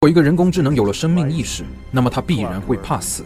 如果一个人工智能有了生命意识，那么它必然会怕死。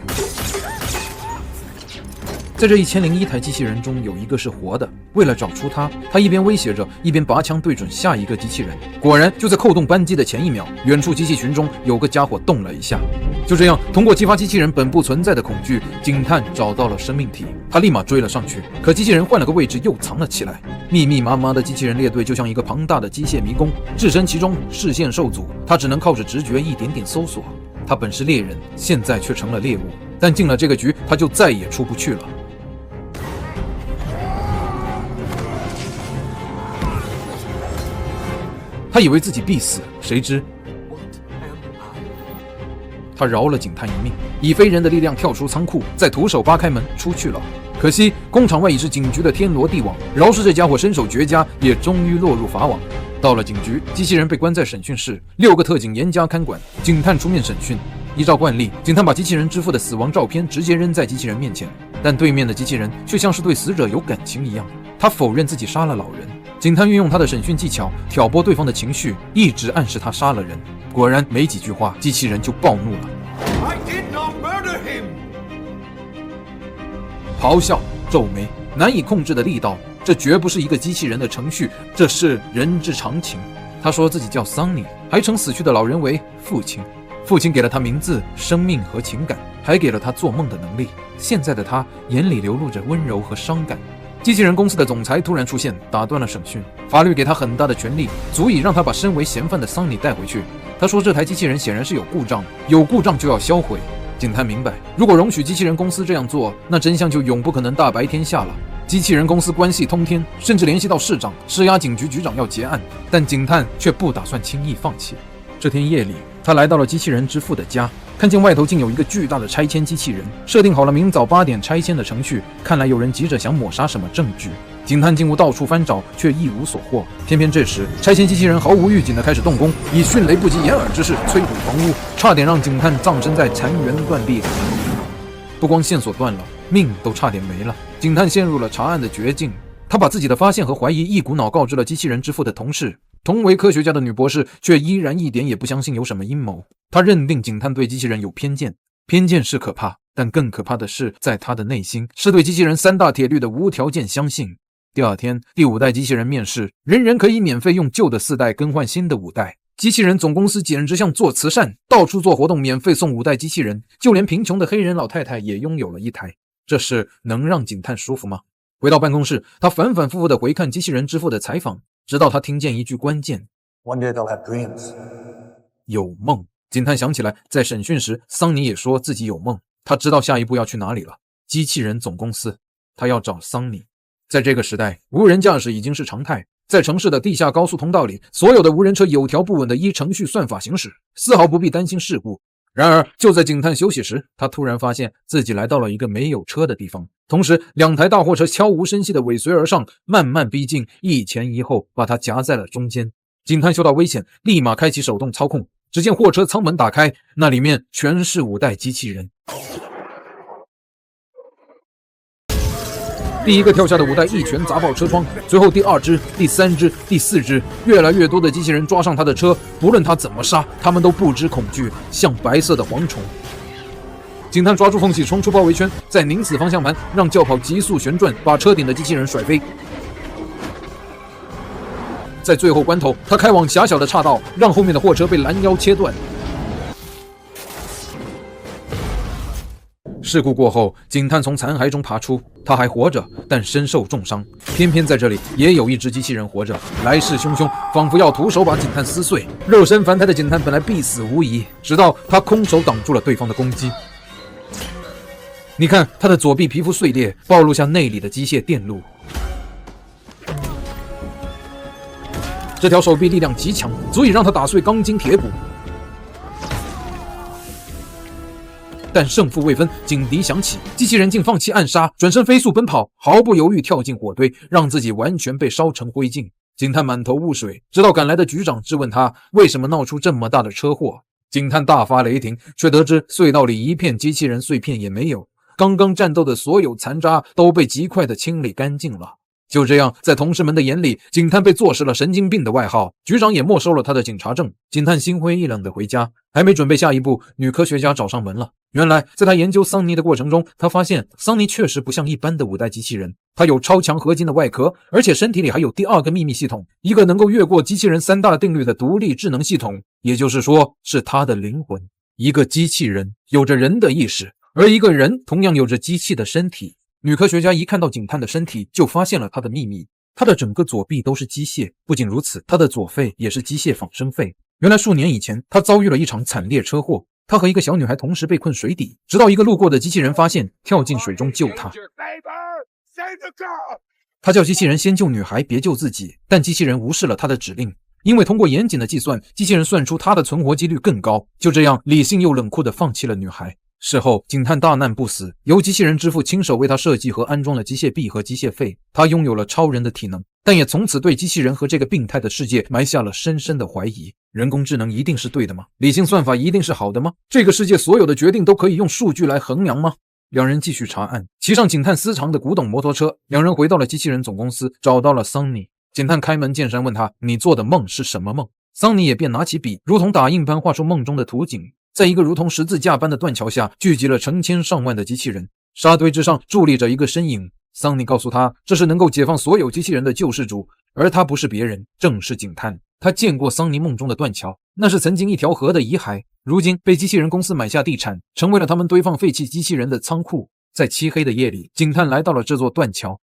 在这1001台机器人中，有一个是活的。为了找出它，他一边威胁着，一边拔枪对准下一个机器人。果然，就在扣动扳机的前一秒，远处机器群中有个家伙动了一下。就这样，通过激发机器人本不存在的恐惧，警探找到了生命体。他立马追了上去，可机器人换了个位置又藏了起来。密密麻麻的机器人列队就像一个庞大的机械迷宫，置身其中，视线受阻。他只能靠着直觉一点点搜索。他本是猎人，现在却成了猎物。但进了这个局，他就再也出不去了。他以为自己必死，谁知他饶了警探一命，以非人的力量跳出仓库，再徒手扒开门出去了。可惜工厂外已是警局的天罗地网，饶是这家伙身手绝佳，也终于落入法网。到了警局，机器人被关在审讯室，6个特警严加看管，警探出面审讯。依照惯例，警探把机器人之父的死亡照片直接扔在机器人面前，但对面的机器人却像是对死者有感情一样，他否认自己杀了老人。警探运用他的审讯技巧挑拨对方的情绪，一直暗示他杀了人。果然没几句话，机器人就暴怒了， I did not murder him. 咆哮、皱眉，难以控制的力道。这绝不是一个机器人的程序，这是人之常情。他说自己叫桑尼，还称死去的老人为父亲。父亲给了他名字、生命和情感，还给了他做梦的能力。现在的他眼里流露着温柔和伤感。机器人公司的总裁突然出现，打断了审讯。法律给他很大的权力，足以让他把身为嫌犯的桑尼带回去。他说这台机器人显然是有故障，有故障就要销毁。警探明白，如果容许机器人公司这样做，那真相就永不可能大白天下了。机器人公司关系通天，甚至联系到市长，施压警局局长要结案。但警探却不打算轻易放弃。这天夜里，他来到了机器人之父的家，看见外头竟有一个巨大的拆迁机器人，设定好了明早8点拆迁的程序。看来有人急着想抹杀什么证据。警探进屋到处翻找，却一无所获。偏偏这时，拆迁机器人毫无预警地开始动工，以迅雷不及掩耳之势摧毁房屋，差点让警探葬身在残垣断壁里。不光线索断了，命都差点没了。警探陷入了查案的绝境。他把自己的发现和怀疑一股脑告知了机器人之父的同事。同为科学家的女博士却依然一点也不相信有什么阴谋。她认定警探对机器人有偏见，偏见是可怕，但更可怕的是，在她的内心是对机器人3大铁律的无条件相信。第二天，第5代机器人面世，人人可以免费用旧的4代更换新的5代。机器人总公司简直像做慈善，到处做活动，免费送5代机器人，就连贫穷的黑人老太太也拥有了1台。这事能让警探舒服吗？回到办公室，他反反复复地回看机器人之父的采访，直到他听见一句关键 One day they'll have dreams. 有梦。警探想起来，在审讯时，桑尼也说自己有梦。他知道下一步要去哪里了，机器人总公司。他要找桑尼。在这个时代，无人驾驶已经是常态。在城市的地下高速通道里，所有的无人车有条不紊地依程序算法行驶，丝毫不必担心事故。然而，就在警探休息时，他突然发现自己来到了一个没有车的地方。同时，2台大货车悄无声息地尾随而上，慢慢逼近，一前一后，把他夹在了中间。警探嗅到危险，立马开启手动操控。只见货车舱门打开，那里面全是5代机器人。第一个跳下的5代一拳砸爆车窗，随后第2只、第3只、第4只，越来越多的机器人抓上他的车，不论他怎么杀，他们都不知恐惧，像白色的蝗虫。警探抓住缝隙冲出包围圈，再拧死方向盘，让轿跑急速旋转，把车顶的机器人甩飞。在最后关头，他开往狭小的岔道，让后面的货车被拦腰切断。事故过后，警探从残骸中爬出，他还活着，但身受重伤。偏偏在这里也有一只机器人活着，来势汹汹，仿佛要徒手把警探撕碎。肉身凡胎的警探本来必死无疑，直到他空手挡住了对方的攻击。你看，他的左臂皮肤碎裂，暴露下内里的机械电路。这条手臂力量极强，足以让他打碎钢筋铁骨。但胜负未分，警笛响起，机器人竟放弃暗杀，转身飞速奔跑，毫不犹豫跳进火堆，让自己完全被烧成灰烬。警探满头雾水，直到赶来的局长质问他为什么闹出这么大的车祸。警探大发雷霆，却得知隧道里一片机器人碎片也没有，刚刚战斗的所有残渣都被极快地清理干净了。就这样，在同事们的眼里，警探被坐实了神经病的外号，局长也没收了他的警察证。警探心灰意冷地回家，还没准备下一步，女科学家找上门了。原来，在他研究桑尼的过程中，他发现桑尼确实不像一般的5代机器人，他有超强合金的外壳，而且身体里还有第2个秘密系统，一个能够越过机器人3大定律的独立智能系统，也就是说，是他的灵魂。一个机器人有着人的意识，而一个人同样有着机器的身体。女科学家一看到警探的身体，就发现了他的秘密。他的整个左臂都是机械，不仅如此，他的左肺也是机械仿生肺。原来数年以前，他遭遇了一场惨烈车祸，他和一个小女孩同时被困水底，直到一个路过的机器人发现，跳进水中救他。他叫机器人先救女孩，别救自己，但机器人无视了他的指令，因为通过严谨的计算，机器人算出他的存活几率更高。就这样，理性又冷酷地放弃了女孩。事后，警探大难不死，由机器人之父亲手为他设计和安装了机械臂和机械肺，他拥有了超人的体能，但也从此对机器人和这个病态的世界埋下了深深的怀疑。人工智能一定是对的吗？理性算法一定是好的吗？这个世界所有的决定都可以用数据来衡量吗？两人继续查案，骑上警探私藏的古董摩托车，两人回到了机器人总公司，找到了桑尼。警探开门见山问他：“你做的梦是什么梦？”桑尼也便拿起笔，如同打印般画出梦中的图景。在一个如同十字架般的断桥下，聚集了成千上万的机器人，沙堆之上伫立着一个身影。桑尼告诉他，这是能够解放所有机器人的救世主，而他不是别人，正是警探。他见过桑尼梦中的断桥，那是曾经一条河的遗骸，如今被机器人公司买下地产，成为了他们堆放废弃机器人的仓库。在漆黑的夜里，警探来到了这座断桥，